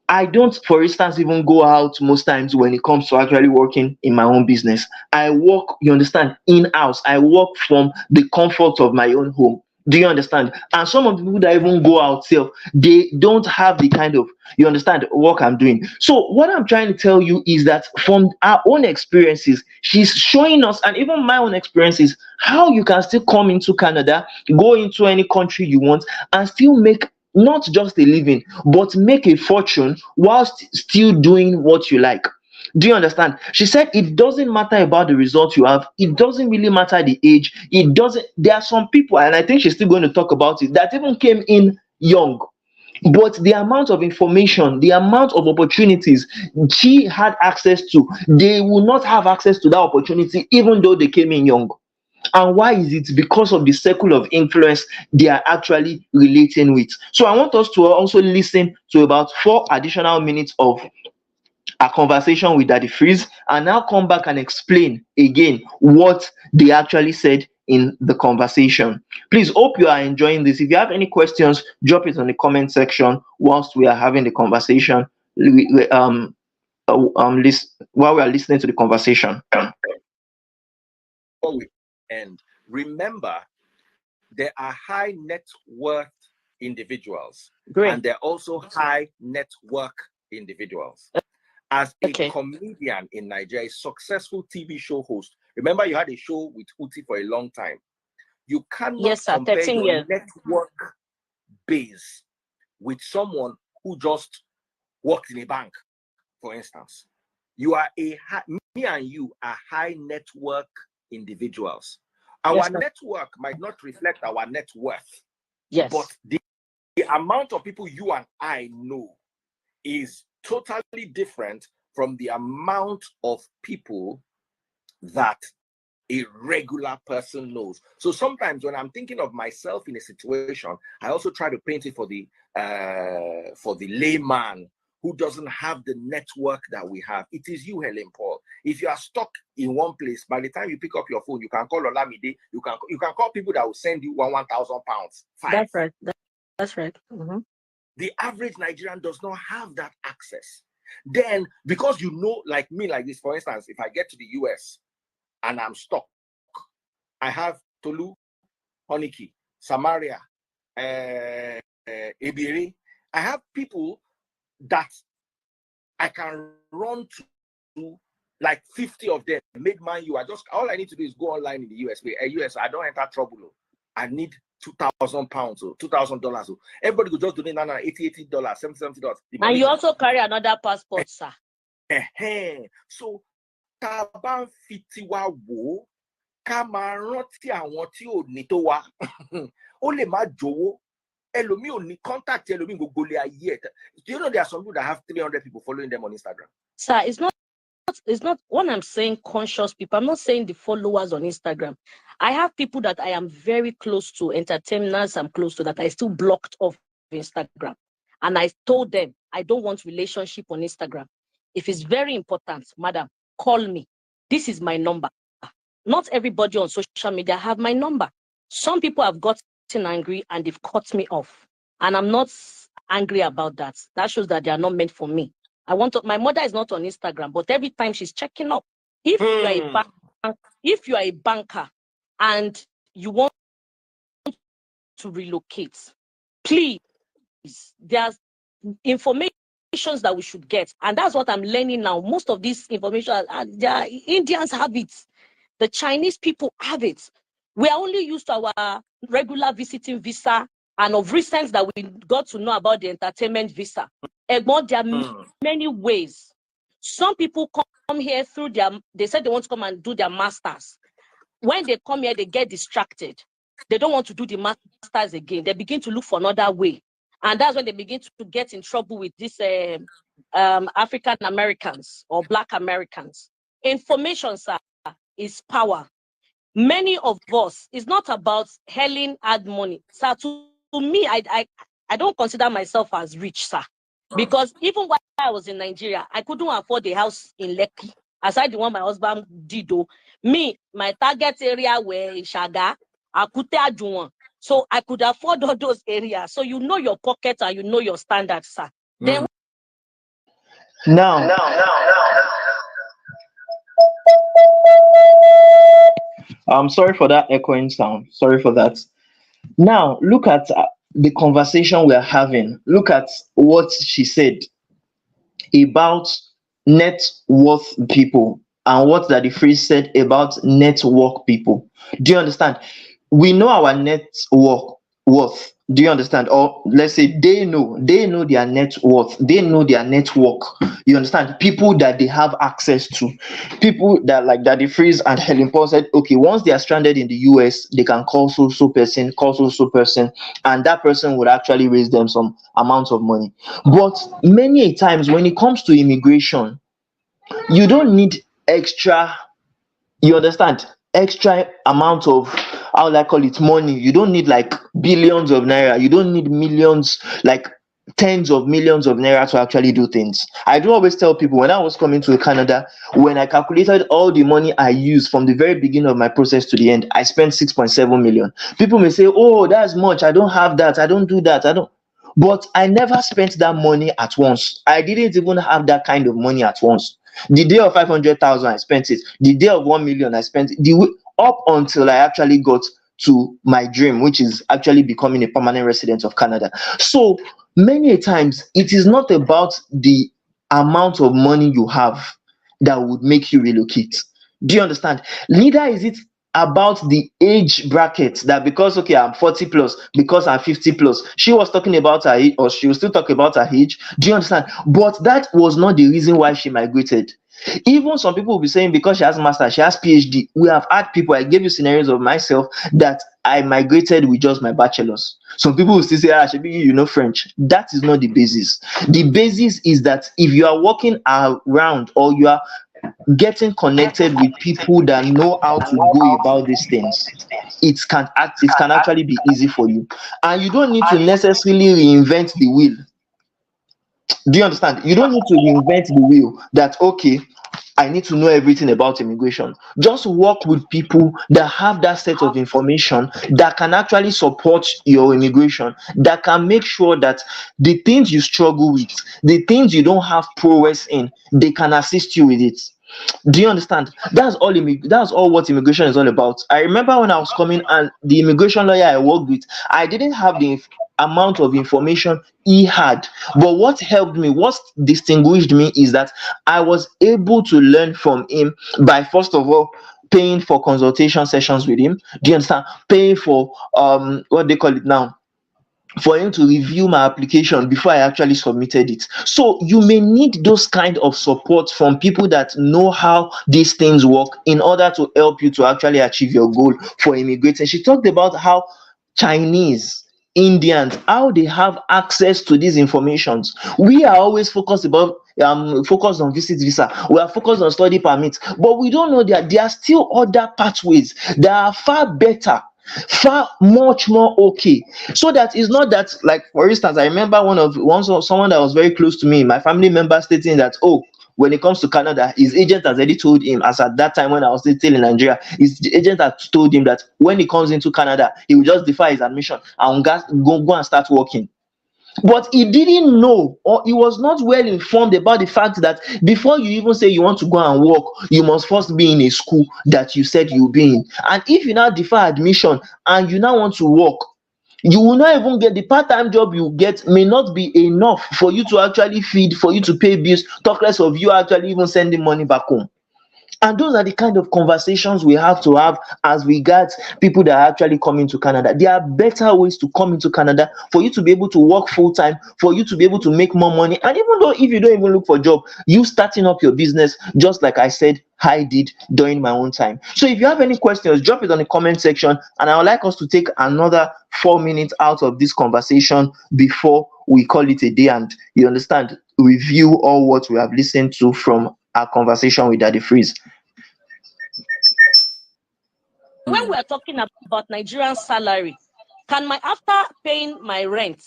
I don't, for instance, even go out most times when it comes to actually working in my own business. I work, you understand, in house. I work from the comfort of my own home. Do you understand? And some of the people that even go out self, they don't have the kind of, you understand, work I'm doing. So what I'm trying to tell you is that from our own experiences, she's showing us, and even my own experiences, how you can still come into Canada, go into any country you want, and still make not just a living, but make a fortune whilst still doing what you like. Do you understand? She said it doesn't matter about the result you have, it doesn't really matter the age, it doesn't. There are some people, and I think she's still going to talk about it, that even came in young, but the amount of information, the amount of opportunities she had access to, they will not have access to that opportunity even though they came in young. And why is it? Because of the circle of influence they are actually relating with. So I want us to also listen to about 4 additional minutes of a conversation with Daddy Freeze, and now come back and explain again what they actually said in the conversation. Please hope you are enjoying this. If you have any questions, drop it on the comment section whilst we are having the conversation. While we are listening to the conversation. Before we end, remember there are high net worth individuals, Great. and there are also high network individuals. As a comedian in Nigeria, a successful TV show host, remember you had a show with Uti for a long time. You cannot compare 13 your years. network base with someone who just worked in a bank, for instance. You are me and you are high network individuals. Our network might not reflect our net worth. Yes. But the amount of people you and I know is totally different from the amount of people that a regular person knows. So sometimes when I'm thinking of myself in a situation, I also try to paint it for the layman who doesn't have the network that we have. It is you, Helen Paul. If you are stuck in one place, by the time you pick up your phone, you can call Olamide, you can call people that will send you 1,000 pounds. That's right. That's right. Mm-hmm. The average Nigerian does not have that access. Then, because you know, like me, like this, for instance, if I get to the US and I'm stuck, I have Tolu, Honiki, Samaria, Ibiri. I have people that I can run to, like 50 of them. Made man, you are just, all I need to do is go online in the US. US, I don't enter trouble. I need 2,000 pounds or $2,000. Everybody could just donate $80, $70. And you also carry another passport, sir. So, taban fitiwa wo, kama rántí àwọn tí ò ní tó wa. Ó lè má jówó. Ẹlòmíì ò ní contact ẹlòmíì gbogbo lé ayé. Do you know there are some people that have 300 people following them on Instagram? Sir, it's not when I'm saying conscious people, I'm not saying the followers on Instagram. I have people that I am very close to, entertainers I'm close to, that I still blocked off Instagram. And I told them, I don't want relationship on Instagram. If it's very important, madam, call me. This is my number. Not everybody on social media have my number. Some people have gotten angry and they've cut me off. And I'm not angry about that. That shows that they are not meant for me. My mother is not on Instagram, but every time she's checking up. If you are a if you are a banker and you want to relocate, please, there's informations that we should get, and that's what I'm learning now. Most of this information, the Indians have it, the Chinese people have it. We are only used to our regular visiting visa, and of recent that we got to know about the entertainment visa. But there are many ways. Some people come here through they said they want to come and do their masters. When they come here, they get distracted. They don't want to do the masters again. They begin to look for another way. And that's when they begin to get in trouble with these African Americans or Black Americans. Information, sir, is power. Many of us, it's not about Helen had money. Sir, to me, I don't consider myself as rich, sir. Because even while I was in Nigeria, I couldn't afford a house in Lekki, aside the one my husband did. Me, my target area were Shaga, Akute Ajuwan. So I could afford all those areas. So you know your pocket and you know your standards, sir. Then Now, I'm sorry for that echoing sound. Sorry for that. Now, look at the conversation we're having. Look at what she said about net worth people and what that the phrase said about network people. Do you understand? We know our worth. Do you understand? Or let's say they know their net worth, they know their network. You understand? People that they have access to, people that like that the phrase and Helen Paul said, okay, once they are stranded in the US, they can call so person, and that person would actually raise them some amount of money. But many a times when it comes to immigration, you don't need extra, you understand, extra amount of, how would I call it, money. You don't need like billions of naira, you don't need millions, like tens of millions of naira to actually do things. I do always tell people, when I was coming to Canada, when I calculated all the money I used from the very beginning of my process to the end, I spent 6.7 million. People may say, oh, that's much, I don't have that, I don't do that, I don't. But I never spent that money at once. I didn't even have that kind of money at once. The day of 500,000, I spent it. The day of 1 million, I spent it. Up until I actually got to my dream, which is actually becoming a permanent resident of Canada. So many times, it is not about the amount of money you have that would make you relocate. Do you understand? Neither is it about the age bracket, that because okay, I'm 40 plus, because I'm 50 plus. She was talking about her age, or she will still talk about her age. Do you understand? But that was not the reason why she migrated. Even some people will be saying because she has master, she has PhD. We have had people, I gave you scenarios of myself that I migrated with just my bachelor's. Some people will still say, ah, Shebi, you know French. That is not the basis. The basis is that if you are walking around, or you are getting connected with people that know how to go about these things, it can actually be easy for you, and you don't need to necessarily reinvent the wheel. Do you understand? You don't need to reinvent the wheel, that okay, I need to know everything about immigration. Just work with people that have that set of information that can actually support your immigration, that can make sure that the things you struggle with, the things you don't have prowess in, they can assist you with it. Do you understand? That's all what immigration is all about. I remember when I was coming, and the immigration lawyer I worked with, I didn't have the amount of information he had. But what helped me, what distinguished me, is that I was able to learn from him by, first of all, paying for consultation sessions with him. Do you understand? Paying for what they call it now, for him to review my application before I actually submitted it. So you may need those kind of support from people that know how these things work in order to help you to actually achieve your goal for immigrating. She talked about how Chinese, Indians, how they have access to these informations. We are always focused on visit visa, we are focused on study permits, but we don't know that there are still other pathways that are far better, far much more okay. So that it's not that, like, for instance, I remember someone that was very close to me, my family member, stating that, oh, when it comes to Canada, his agent has already told him, as at that time when I was still in Nigeria, his agent had told him that when he comes into Canada, he will just defer his admission and go and start working. But he didn't know, or he was not well informed about the fact that before you even say you want to go and work, you must first be in a school that you said you'll be in. And if you now defer admission and you now want to work, you will not even get the part-time job you get may not be enough for you to actually feed, for you to pay bills, talk less of you actually even sending money back home. And those are the kind of conversations we have to have as regards people that are actually coming to Canada. There are better ways to come into Canada for you to be able to work full time, for you to be able to make more money. And even though if you don't even look for a job, you starting up your business, just like I said, I did during my own time. So if you have any questions, drop it on the comment section. And I would like us to take another 4 minutes out of this conversation before we call it a day and, you understand, review all what we have listened to from our conversation with Daddy Freeze. When we're talking about Nigerian salary, after paying my rent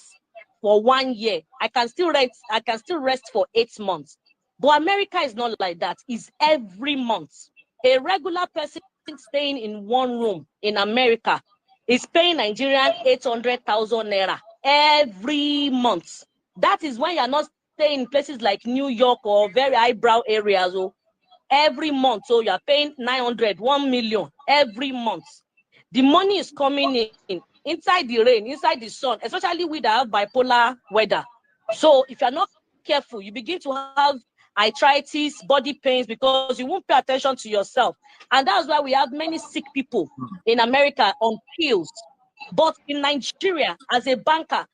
for 1 year, I can still rest for 8 months. But America is not like that. It's every month. A regular person staying in one room in America is paying Nigerian 800,000 naira every month. That is why you're not staying in places like New York or very highbrow areas. Every month, so you're paying 900, 1 million every month. The money is coming in inside the rain, inside the sun, especially with that have bipolar weather. So if you're not careful, you begin to have arthritis, body pains, because you won't pay attention to yourself. And that's why we have many sick people in America on pills. But in Nigeria, as a banker,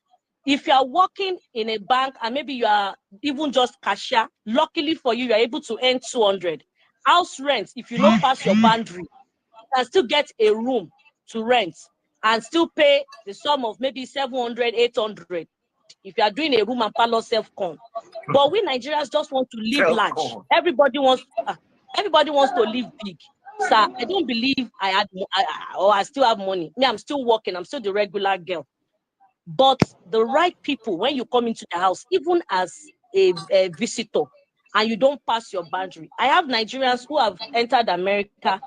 if you are working in a bank and maybe you are even just cashier, luckily for you, you are able to earn 200. House rent, if you don't pass your boundary, you can still get a room to rent and still pay the sum of maybe 700, 800 if you are doing a room and parlor self-con. But we Nigerians just want to live large. Everybody wants to live big. Sir, I don't believe I still have money. Me, I'm still working. I'm still the regular girl. But the right people, when you come into the house, even as a visitor, and you don't pass your boundary. I have Nigerians who have entered America.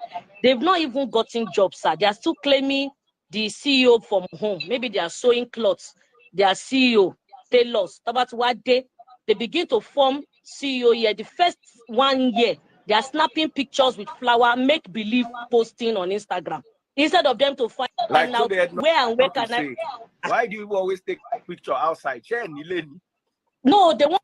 They've not even gotten jobs, sir. They are still claiming the CEO from home. Maybe they are sewing clothes. Their CEO, tailors. About what they begin to form CEO here. The first 1 year, they are snapping pictures with flower, make believe posting on Instagram. Instead of them to find out where and where can I. Why do you always take a picture outside? No, they want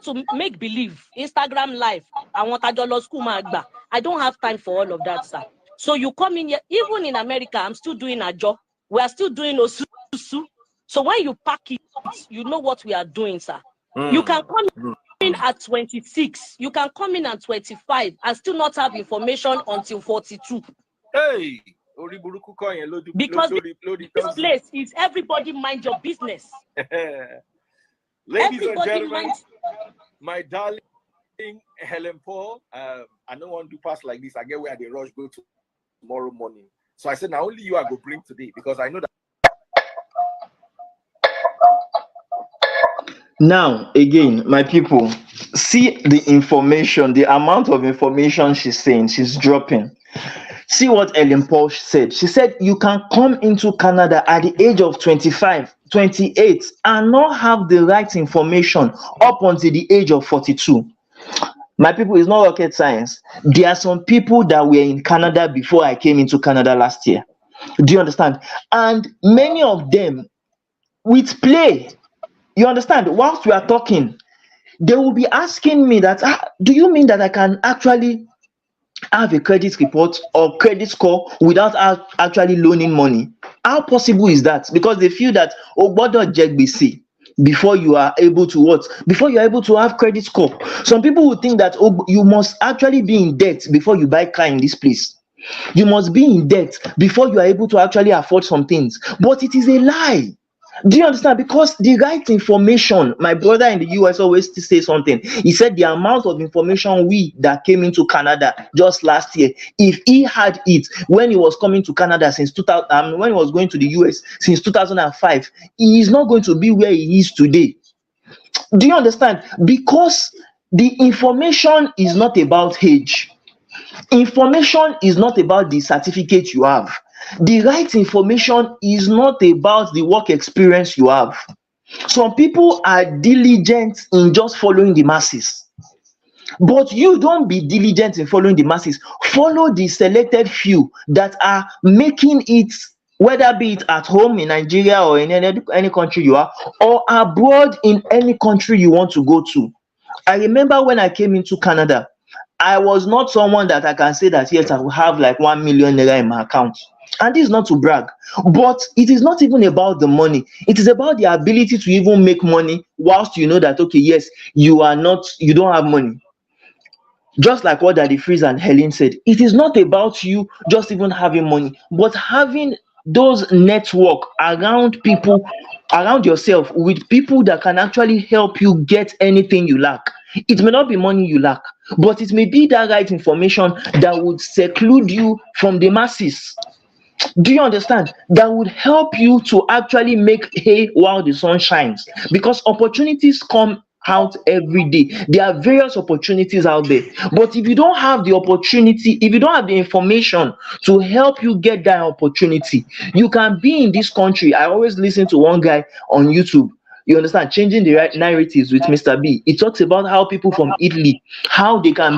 to make believe. Instagram live. I want a school. I don't have time for all of that, sir. So you come in here, even in America, I'm still doing a job. We are still doing osusu. So when you pack it, you know what we are doing, sir. You can come in at 26. You can come in at 25 and still not have information until 42. Hey! Because this place is everybody mind your business. Ladies and gentlemen, my darling Helen Paul, I don't want to pass like this. I get where they rush go to tomorrow morning. So I said, now only you I go bring today because I know that. Now, again, my people, see the information, the amount of information she's saying, she's dropping. See what Helen Paul said. She said you can come into Canada at the age of 25, 28 and not have the right information up until the age of 42. My people, it's not rocket science. There are some people that were in Canada before I came into Canada last year. Do you understand? And many of them with play. You understand? Whilst we are talking, they will be asking me that, do you mean that I can actually have a credit report or credit score without actually loaning money? How possible is that? Because they feel that JBC before you are able to what? Before you are able to have credit score. Some people would think that you must actually be in debt before you buy car in this place. You must be in debt before you are able to actually afford some things. But it is a lie. Do you understand? Because the right information, my brother in the US always say something. He said the amount of information we that came into Canada just last year, if he had it when he was coming to Canada since 2000, when he was going to the US since 2005, he is not going to be where he is today. Do you understand? Because the information is not about age. Information is not about the certificate you have. The right information is not about the work experience you have. Some people are diligent in just following the masses. But you don't be diligent in following the masses. Follow the selected few that are making it, whether be it at home in Nigeria or in any country you are, or abroad in any country you want to go to. I remember when I came into Canada, I was not someone that I can say that yes, I will have like 1 million naira in my account. And this is not to brag, but it is not even about the money. It is about the ability to even make money whilst you know that okay, yes, you don't have money. Just like what Daddy Freeze and Helen said, it is not about you just even having money, but having those network around people, around yourself, with people that can actually help you get anything you lack. It may not be money you lack, but it may be that right information that would seclude you from the masses. Do you understand? That would help you to actually make hay while the sun shines, because opportunities come out every day. There are various opportunities out there, but if you don't have the opportunity, if you don't have the information to help you get that opportunity, you can be in this country. I always listen to one guy on YouTube, you understand, changing the right narratives with Mr. B. He talks about how people from Italy, how they can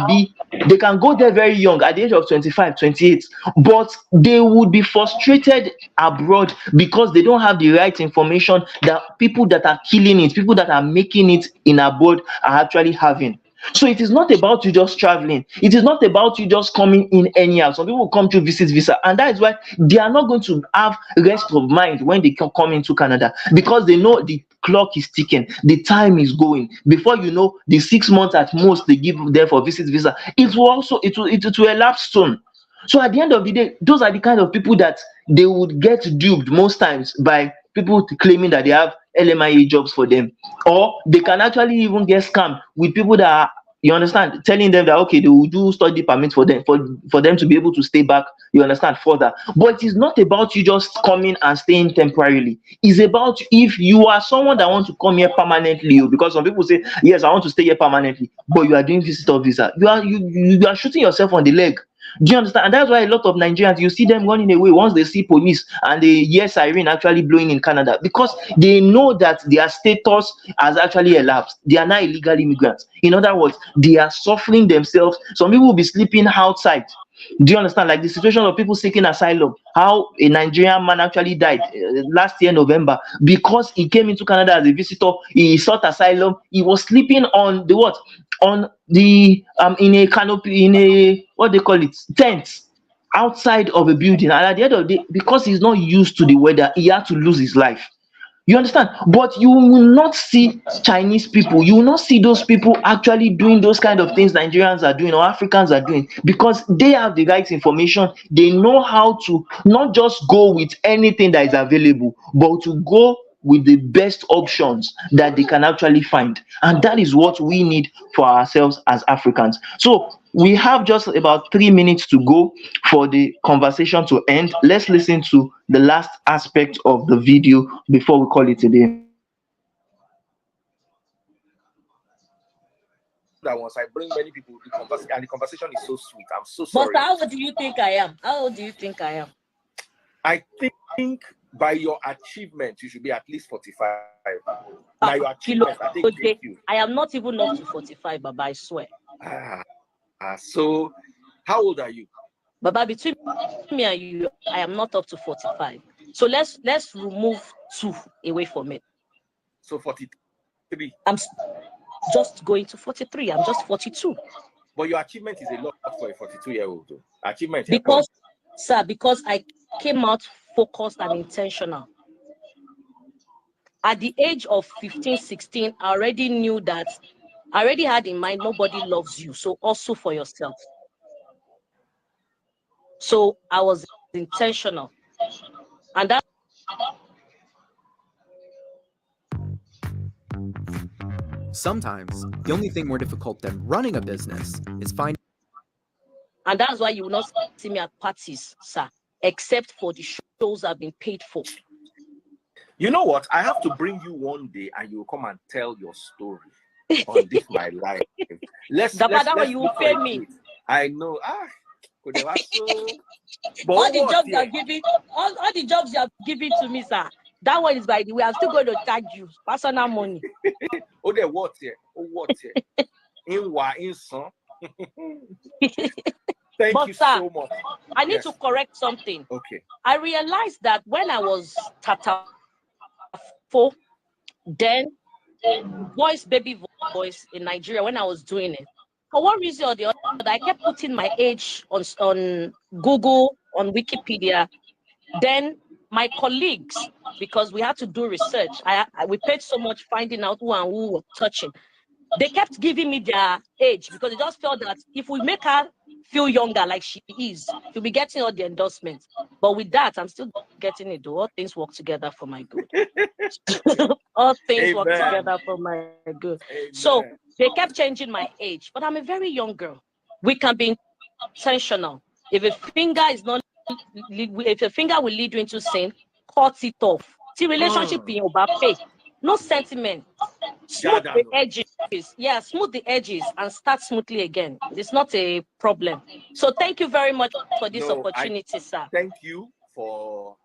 go there very young at the age of 25, 28, but they would be frustrated abroad because they don't have the right information that people that are killing it, people that are making it in abroad are actually having. So it is not about you just traveling. It is not about you just coming in anyhow. Some people come to visit visa, and that is why they are not going to have rest of mind when they come into Canada, because they know the clock is ticking, the time is going. Before you know, the 6 months at most they give them for visit visa, it will elapse soon. So at the end of the day, those are the kind of people that they would get duped most times by people claiming that they have LMIA jobs for them, or they can actually even get scammed with people that are, you understand, telling them that okay, they will do study permit for them, for them to be able to stay back, you understand, further. But it is not about you just coming and staying temporarily. It's about if you are someone that wants to come here permanently, because some people say yes, I want to stay here permanently, but you are doing visitor visa, you are shooting yourself on the leg. Do you understand? And that's why a lot of Nigerians, you see them running away once they see police and they hear siren actually blowing in Canada, because they know that their status has actually elapsed. They are now illegal immigrants. In other words, they are suffering themselves. Some people will be sleeping outside. Do you understand? Like the situation of people seeking asylum, how a Nigerian man actually died last year, November, because he came into Canada as a visitor. He sought asylum. He was sleeping on the what? On the in a canopy, in a what they call it, tent outside of a building. And at the end of the day, because he's not used to the weather, he had to lose his life. You understand? But you will not see Chinese people, you will not see those people actually doing those kind of things Nigerians are doing or Africans are doing, because they have the right information. They know how to not just go with anything that is available, but to go with the best options that they can actually find. And that is what we need for ourselves as Africans. So we have just about 3 minutes to go for the conversation to end. Let's listen to the last aspect of the video before we call it a day. That once I bring many people to the conversation, and the conversation is so sweet. I'm so But sorry. how old do you think I am? How old do you think I am? I think by your achievement, you should be at least 45. Now your achievement, I think you. I am not even up to 45, Baba, I swear. So how old are you? Baba, between me and you, I am not up to 45. So let's remove 2 away from it. So 43. I'm just going to 43. I'm just 42. But your achievement is a lot for a 42-year-old. Achievement. Because I came out focused and intentional. At the age of 15, 16, I already knew that, I already had in mind nobody loves you. So also for yourself. So I was intentional. And that Sometimes the only thing more difficult than running a business is finding. And that's why you will not see me at parties, sir, except for the shows I've been paid for. You know what? I have to bring you one day and you will come and tell your story on this my life. Let's you will pay me. I know. All the jobs you are giving, all the jobs you are giving to me, sir. That one is by the way. I'm still going to charge you personal money. Oh, there, what here? Oh, what here? In son. Thank But you sir, so much. I need Yes. to correct something. Okay. I realized that when I was Tatafo, then baby voice in Nigeria, when I was doing it, for one reason or the other, I kept putting my age on Google, on Wikipedia. Then my colleagues, because we had to do research, we paid so much finding out who and who was touching. They kept giving me their age because they just felt that if we make her feel younger like she is, she'll be getting all the endorsements. But with that, I'm still getting it. All things work together for my good. All things work Amen. together for my good. Amen. So they kept changing my age, but I'm a very young girl. We can be intentional. If a finger will lead you into sin, cut it off. See, relationship in your pay, no sentiment. Smooth the edges. Yeah, smooth the edges and start smoothly again. It's not a problem. So thank you very much for this opportunity, sir. Thank you for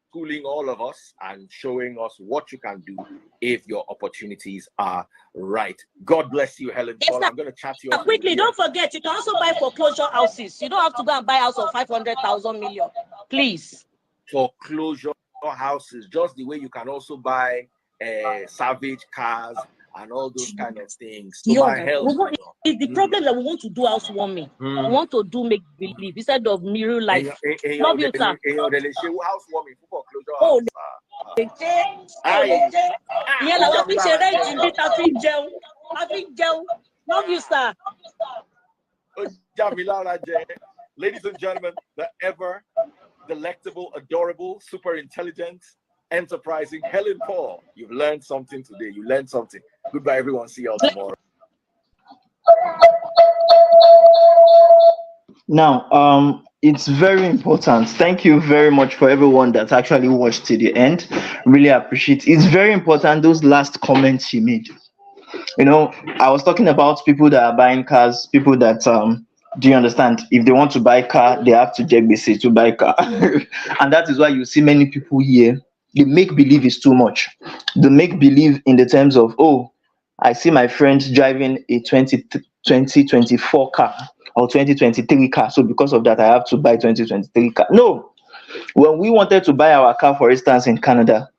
schooling all of us and showing us what you can do if your opportunities are right. God bless you, Helen Paul. I'm going to chat to you. Quickly, don't forget, you can also buy foreclosure houses. You don't have to go and buy a house of 500,000 million. Please. Foreclosure houses, just the way you can also buy salvage cars and all those kind of things. To buy health. It's the problem that we want to do housewarming. We want to do make believe instead of mirror life. Love you, sir. Housewarming for foreclosure. Oh, love you, sir. Ladies and gentlemen, the ever delectable, adorable, super intelligent, enterprising Helen Paul. You've learned something today. You learned something. Goodbye, everyone. See you all tomorrow. Now, it's very important. Thank you very much for everyone that actually watched to the end. Really appreciate it. It's very important, those last comments she made. You know, I was talking about people that are buying cars, people that do you understand? If they want to buy car, they have to check BC to buy car. And that is why you see many people here, the make believe is too much. The make believe in the terms of, oh, I see my friend driving a 2024 car or 2023 car. So because of that, I have to buy 2023 car. No, when we wanted to buy our car, for instance, in Canada,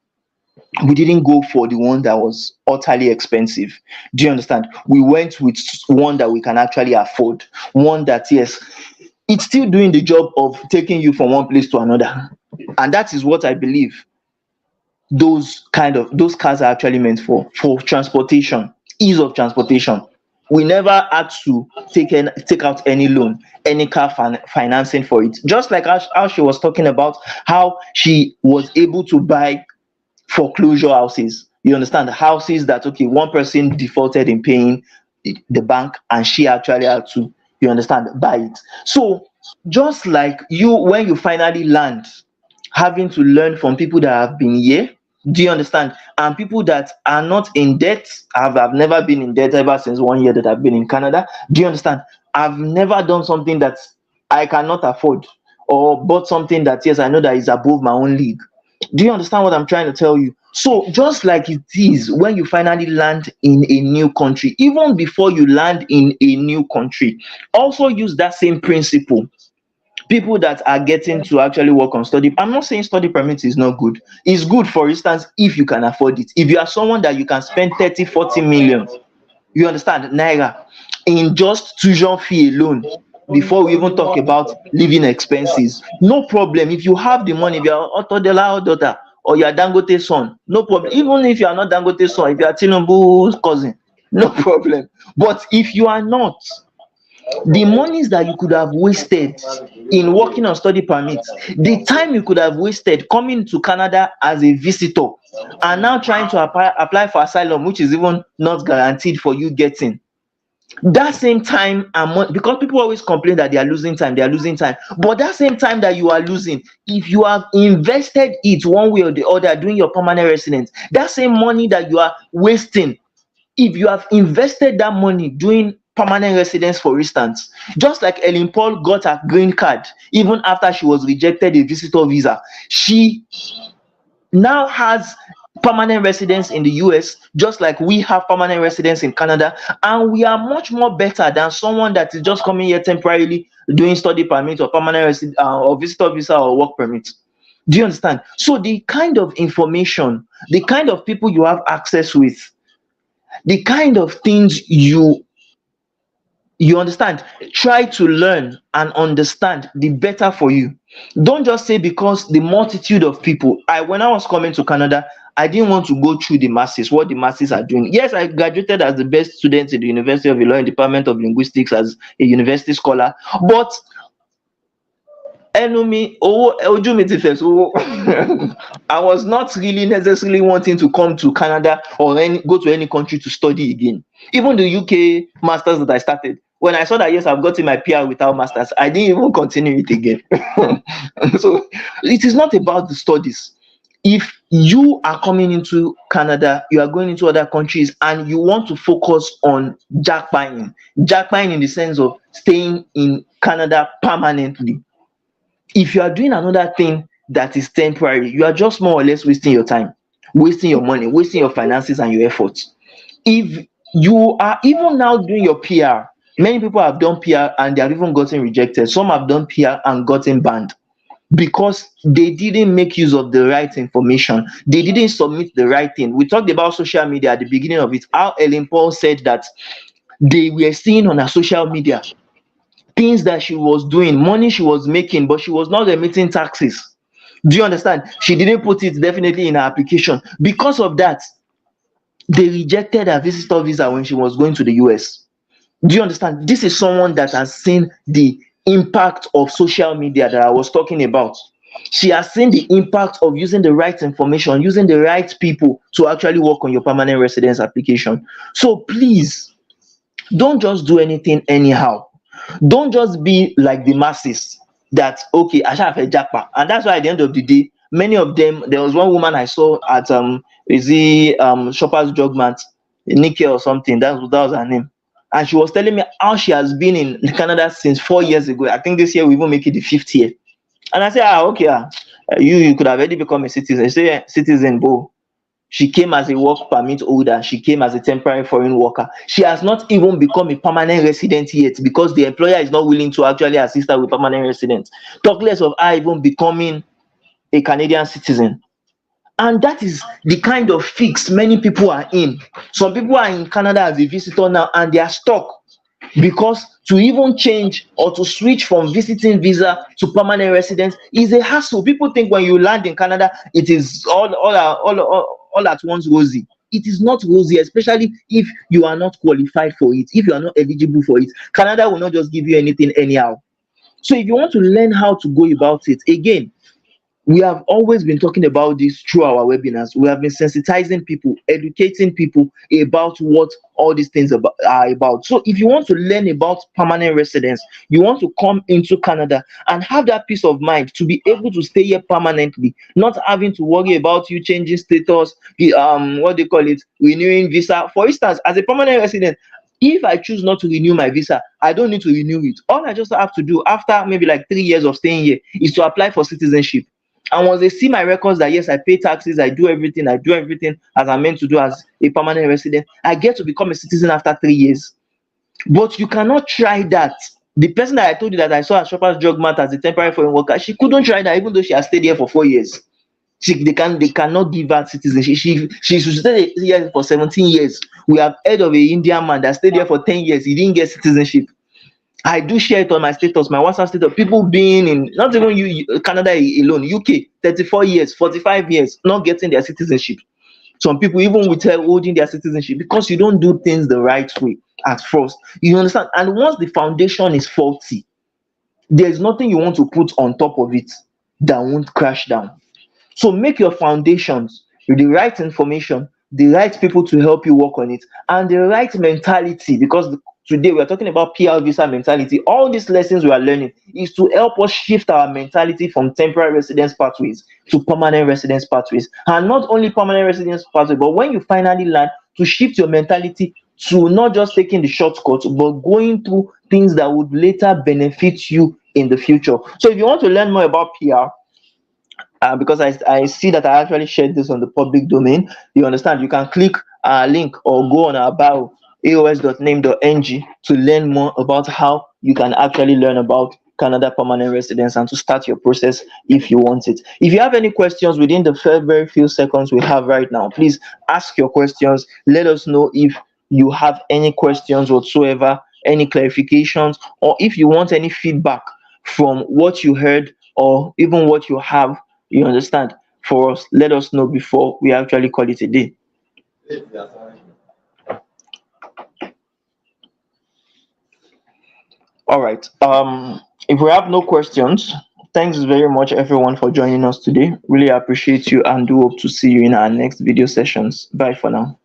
we didn't go for the one that was utterly expensive. Do you understand? We went with one that we can actually afford, one that, yes, it's still doing the job of taking you from one place to another. And that is what I believe those cars are actually meant for transportation, ease of transportation. We never had to take out any loan, any car financing for it. Just like how she was talking about how she was able to buy foreclosure houses. You understand? Houses that, okay, one person defaulted in paying the bank and she actually had to, you understand, buy it. So just like you, when you finally land, having to learn from people that have been here, do you understand? And people that are not in debt. I've never been in debt ever since 1 year that I've been in Canada. Do you understand? I've never done something that I cannot afford or bought something that, yes, I know that is above my own league. Do you understand what I'm trying to tell you? So just like it is when you finally land in a new country, even before you land in a new country, also use that same principle. People that are getting to actually work on study, I'm not saying study permit is not good. It's good, for instance, if you can afford it. If you are someone that you can spend 30, 40 million, you understand, naira, in just tuition fee alone, before we even talk about living expenses, no problem. If you have the money, if you are Otodela daughter or you are Dangote son, no problem. Even if you are not Dangote son, if you are Tinubu's cousin, no problem. But if you are not, the monies that you could have wasted in working on study permits, the time you could have wasted coming to Canada as a visitor and now trying to apply for asylum, which is even not guaranteed for you getting that same time and money, because people always complain that they are losing time, but that same time that you are losing, if you have invested it one way or the other doing your permanent residence, that same money that you are wasting, if you have invested that money doing permanent residence, for instance, just like Helen Paul got her green card even after she was rejected a visitor visa, she now has permanent residence in the US, just like we have permanent residence in Canada, and we are much more better than someone that is just coming here temporarily doing study permit or permanent or visitor visa or work permit. Do you understand? So the kind of information, the kind of people you have access with, the kind of things you understand, try to learn and understand, the better for you. Don't just say because the multitude of people. When I was coming to Canada, I didn't want to go through the masses, what the masses are doing. Yes, I graduated as the best student in the University of Illinois Department of Linguistics as a university scholar, but enemy ojú mi ti fẹ̀ sówó. I was not really necessarily wanting to come to Canada or go to any country to study again. Even the UK masters that I started, when I saw that yes, I've gotten my PR without masters, I didn't even continue it again. So it is not about the studies. If you are coming into Canada, you are going into other countries, and you want to focus on jackpine in the sense of staying in Canada permanently. If you are doing another thing that is temporary, you are just more or less wasting your time, wasting your money, wasting your finances and your efforts. If you are even now doing your PR, many people have done PR and they have even gotten rejected. Some have done PR and gotten banned because they didn't make use of the right information. They didn't submit the right thing. We talked about social media at the beginning of it, how Helen Paul said that they were seeing on her social media things that she was doing, money she was making, but she was not remitting taxes. Do you understand? She didn't put it definitely in her application. Because of that, they rejected her visitor visa when she was going to the US. Do you understand? This is someone that has seen the impact of social media that I was talking about. She has seen the impact of using the right information, using the right people to actually work on your permanent residence application. So please, don't just do anything anyhow. Don't just be like the masses that okay, I shall have a jackpot. And that's why at the end of the day, many of them, there was one woman I saw at is it Shoppers Drug Mart, Nikki or something, that was her name. And she was telling me how she has been in Canada since 4 years ago. I think this year we will make it the fifth year. And I said, okay, you could have already become a citizen. She said, "Yeah, citizen, bro." She came as a work permit holder. She came as a temporary foreign worker. She has not even become a permanent resident yet because the employer is not willing to actually assist her with permanent residence. Talk less of her even becoming a Canadian citizen. And that is the kind of fix many people are in. Some people are in Canada as a visitor now and they are stuck because to even change or to switch from visiting visa to permanent residence is a hassle. People think when you land in Canada, it is all at once rosy. It is not rosy, especially if you are not qualified for it, if you are not eligible for it. Canada will not just give you anything anyhow. So if you want to learn how to go about it, again, we have always been talking about this through our webinars. We have been sensitizing people, educating people about what all these things are about. So if you want to learn about permanent residence, you want to come into Canada and have that peace of mind to be able to stay here permanently, not having to worry about you changing status, what they call it, renewing visa. For instance, as a permanent resident, if I choose not to renew my visa, I don't need to renew it. All I just have to do after maybe like 3 years of staying here is to apply for citizenship. And once they see my records that yes, I pay taxes, I do everything as I'm meant to do as a permanent resident, I get to become a citizen after 3 years. But you cannot try that. The person that I told you that I saw at Shoppers Drug Mart as a temporary foreign worker, she couldn't try that even though she has stayed here for 4 years. They cannot give her citizenship. She should stay here for 17 years. We have heard of an Indian man that stayed here for 10 years. He didn't get citizenship. I do share it on my status, my WhatsApp status. People being in not even Canada alone, UK, 34 years, 45 years, not getting their citizenship. Some people even withholding their citizenship because you don't do things the right way at first. You understand? And once the foundation is faulty, there's nothing you want to put on top of it that won't crash down. So make your foundations with the right information, the right people to help you work on it, and the right mentality. Because today we are talking about PR visa mentality. All these lessons we are learning is to help us shift our mentality from temporary residence pathways to permanent residence pathways. And not only permanent residence pathways, but when you finally learn to shift your mentality to not just taking the shortcuts, but going through things that would later benefit you in the future. So if you want to learn more about PR, because I see that I actually shared this on the public domain. You understand? You can click our link or go on our bio, aos.name.ng, to learn more about how you can actually learn about Canada permanent residence and to start your process if you want it. If you have any questions within the very few seconds we have right now, please ask your questions. Let us know if you have any questions whatsoever, any clarifications, or if you want any feedback from what you heard or even what you have, you understand, for us. Let us know before we actually call it a day. All right. If we have no questions, thanks very much everyone for joining us today. Really appreciate you and do hope to see you in our next video sessions. Bye for now.